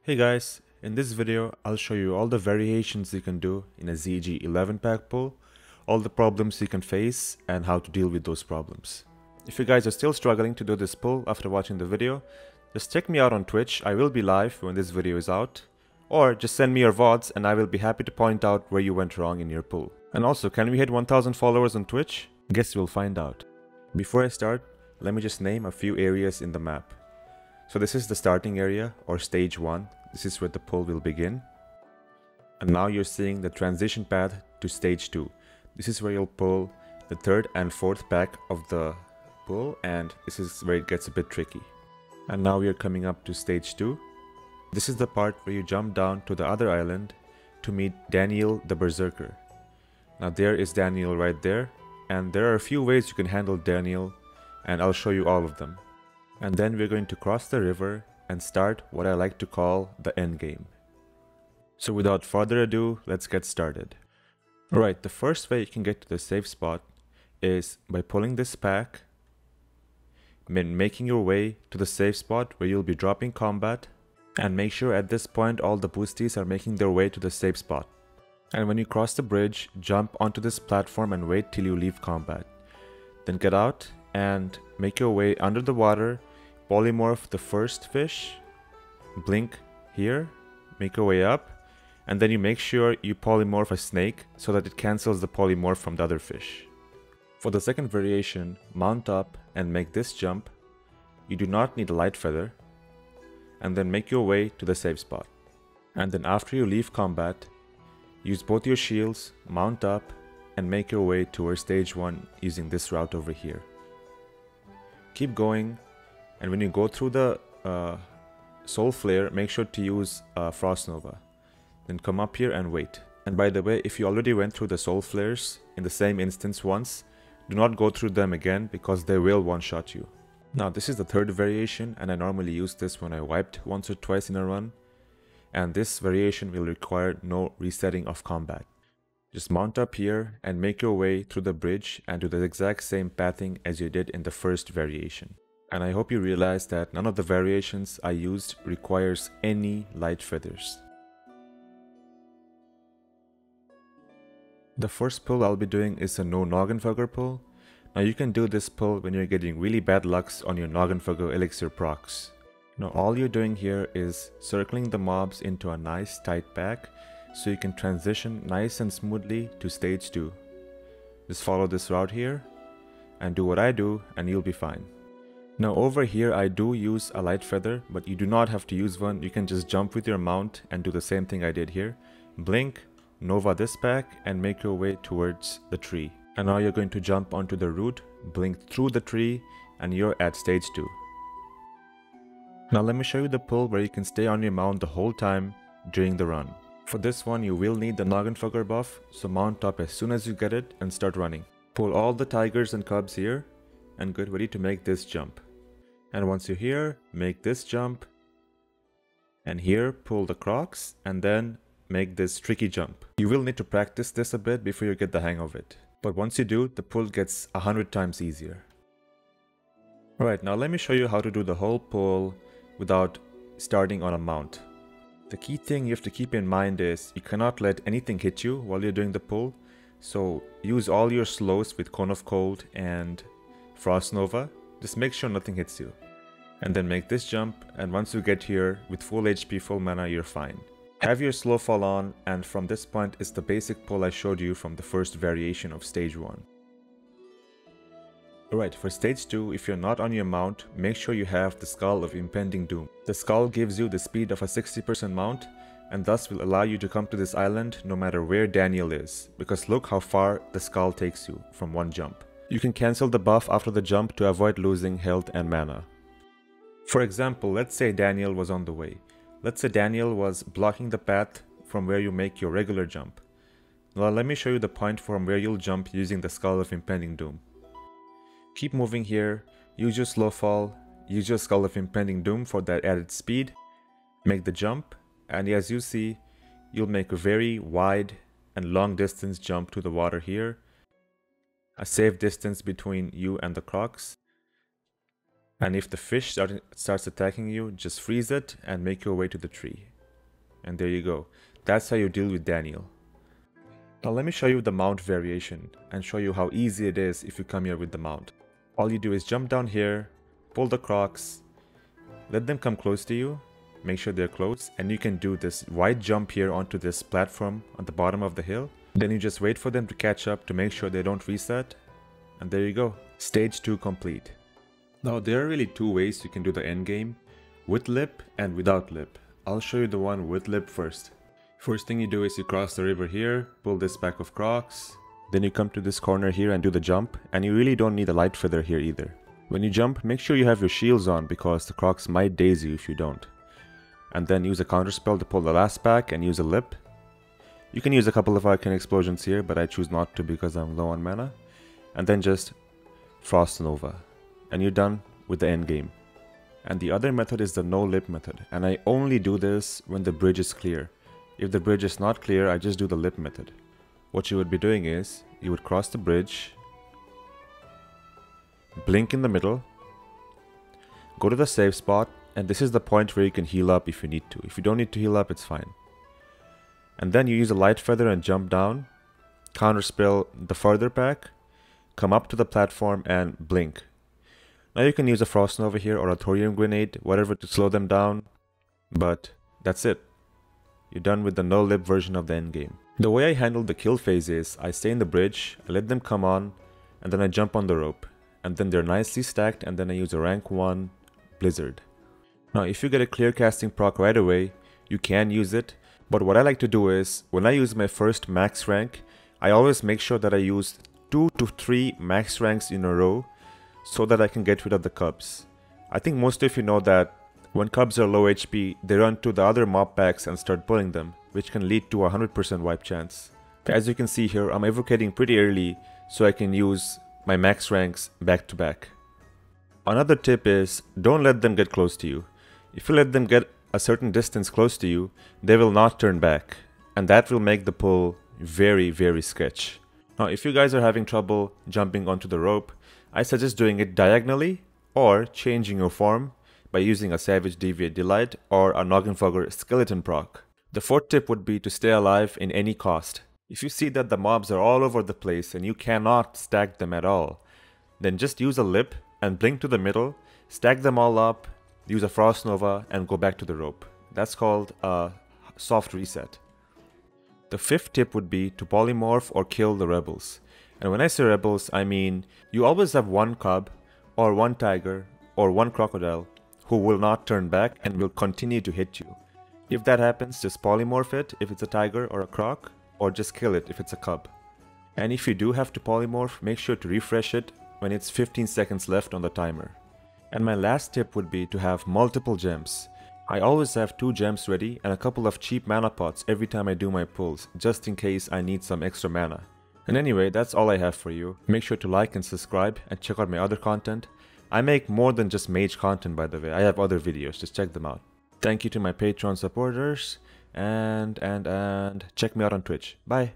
Hey guys, in this video I'll show you all the variations you can do in a ZG 11 pack pull, all the problems you can face and how to deal with those problems. If you guys are still struggling to do this pull after watching the video, just check me out on Twitch. I will be live when this video is out, or just send me your VODs and I will be happy to point out where you went wrong in your pull. And also, can we hit 1000 followers on Twitch? Guess we'll find out. Before I start, let me just name a few areas in the map. So this is the starting area, or stage 1. This is where the pull will begin. And now you're seeing the transition path to stage 2. This is where you'll pull the third and fourth pack of the pull, and this is where it gets a bit tricky. And now we are coming up to stage 2. This is the part where you jump down to the other island to meet Daniel the Berserker. Now there is Daniel right there, and there are a few ways you can handle Daniel, and I'll show you all of them. And then we're going to cross the river and start what I like to call the end game. So without further ado, let's get started. Alright, the first way you can get to the safe spot is by pulling this pack, then making your way to the safe spot where you'll be dropping combat, and make sure at this point all the boosties are making their way to the safe spot. And when you cross the bridge, jump onto this platform and wait till you leave combat. Then get out and make your way under the water, polymorph the first fish, blink here, make your way up, and then you make sure you polymorph a snake so that it cancels the polymorph from the other fish. For the second variation, mount up and make this jump. You do not need a light feather, and then make your way to the safe spot. And then after you leave combat, use both your shields, mount up, and make your way towards stage 1 using this route over here. Keep going, and when you go through the soul flare, make sure to use Frost Nova. Then come up here and wait. And by the way, if you already went through the soul flares in the same instance once, do not go through them again because they will one-shot you. Now this is the third variation, and I normally use this when I wiped once or twice in a run. And this variation will require no resetting of combat. Just mount up here and make your way through the bridge and do the exact same pathing as you did in the first variation. And I hope you realize that none of the variations I used requires any light feathers. The first pull I'll be doing is a no Noggenfugger pull. Now you can do this pull when you're getting really bad lucks on your Noggenfugger elixir procs. Now all you're doing here is circling the mobs into a nice tight pack so you can transition nice and smoothly to stage 2. Just follow this route here and do what I do and you'll be fine. Now over here I do use a light feather, but you do not have to use one. You can just jump with your mount and do the same thing I did here. Blink, Nova this pack, and make your way towards the tree. And now you're going to jump onto the root, blink through the tree, and you're at stage 2. Now let me show you the pull where you can stay on your mount the whole time during the run. For this one you will need the Noggenfugger buff, so mount up as soon as you get it and start running. Pull all the tigers and cubs here and get ready to make this jump. And once you're here, make this jump, and here pull the crocs and then make this tricky jump. You will need to practice this a bit before you get the hang of it, but once you do, the pull gets 100 times easier. Alright, now let me show you how to do the whole pull without starting on a mount. The key thing you have to keep in mind is you cannot let anything hit you while you're doing the pull, so use all your slows with Cone of Cold and Frost Nova. Just make sure nothing hits you. And then make this jump, and once you get here with full HP, full mana, you're fine. Have your slow fall on, and from this point is the basic pull I showed you from the first variation of stage 1. Alright, for stage 2, if you're not on your mount, make sure you have the Skull of Impending Doom. The skull gives you the speed of a 60% mount, and thus will allow you to come to this island no matter where Daniel is, because look how far the skull takes you from one jump. You can cancel the buff after the jump to avoid losing health and mana. For example, let's say Daniel was on the way. Let's say Daniel was blocking the path from where you make your regular jump. Now let me show you the point from where you'll jump using the Skull of Impending Doom. Keep moving here, use your slow fall, use your Skull of Impending Doom for that added speed, make the jump, and as you see, you'll make a very wide and long distance jump to the water here, a safe distance between you and the crocs, And if the fish starts attacking you, just freeze it and make your way to the tree. And there you go. That's how you deal with Daniel. Now let me show you the mount variation and show you how easy it is if you come here with the mount. All you do is jump down here, pull the crocs, let them come close to you, make sure they're close, and you can do this wide jump here onto this platform on the bottom of the hill. Then you just wait for them to catch up to make sure they don't reset. And there you go. Stage 2 complete. Now there are really two ways you can do the end game, with lip and without lip. I'll show you the one with lip first. First thing you do is you cross the river here, pull this pack of crocs. Then you come to this corner here and do the jump, and you really don't need a light feather here either. When you jump, make sure you have your shields on because the crocs might daze you if you don't. And then use a counter spell to pull the last pack and use a lip. You can use a couple of arcane explosions here, but I choose not to because I'm low on mana. And then just Frost Nova. And you're done with the end game. And the other method is the no lip method, and I only do this when the bridge is clear. If the bridge is not clear, I just do the lip method. What you would be doing is, you would cross the bridge, blink in the middle, go to the save spot, and this is the point where you can heal up if you need to. If you don't need to heal up, it's fine. And then you use a light feather and jump down, counterspell the further pack, come up to the platform and blink. Now you can use a Frost Nova here or a Thorium Grenade, whatever to slow them down, but that's it. You're done with the no lip version of the endgame. The way I handle the kill phase is, I stay in the bridge, I let them come on, and then I jump on the rope. And then they're nicely stacked, and then I use a rank 1 Blizzard. Now if you get a clear casting proc right away, you can use it, but what I like to do is, when I use my first max rank, I always make sure that I use 2 to 3 max ranks in a row, so that I can get rid of the cubs. I think most of you know that when cubs are low HP, they run to the other mob packs and start pulling them, which can lead to a 100% wipe chance. As you can see here, I'm evocating pretty early so I can use my max ranks back to back. Another tip is, don't let them get close to you. If you let them get a certain distance close to you, they will not turn back, and that will make the pull very, very sketch. Now if you guys are having trouble jumping onto the rope, I suggest doing it diagonally or changing your form by using a Savage Deviate Delight or a Noggenfogger Skeleton proc. The fourth tip would be to stay alive in any cost. If you see that the mobs are all over the place and you cannot stack them at all, then just use a lip and blink to the middle, stack them all up, use a Frost Nova and go back to the rope. That's called a soft reset. The fifth tip would be to polymorph or kill the rebels. And when I say rebels, I mean you always have one cub or one tiger or one crocodile who will not turn back and will continue to hit you. If that happens, just polymorph it if it's a tiger or a croc, or just kill it if it's a cub. And if you do have to polymorph, make sure to refresh it when it's 15 seconds left on the timer. And my last tip would be to have multiple gems. I always have 2 gems ready and a couple of cheap mana pots every time I do my pulls, just in case I need some extra mana. And anyway, that's all I have for you. Make sure to like and subscribe and check out my other content. I make more than just mage content, by the way. I have other videos, just check them out. Thank you to my Patreon supporters and check me out on Twitch. Bye.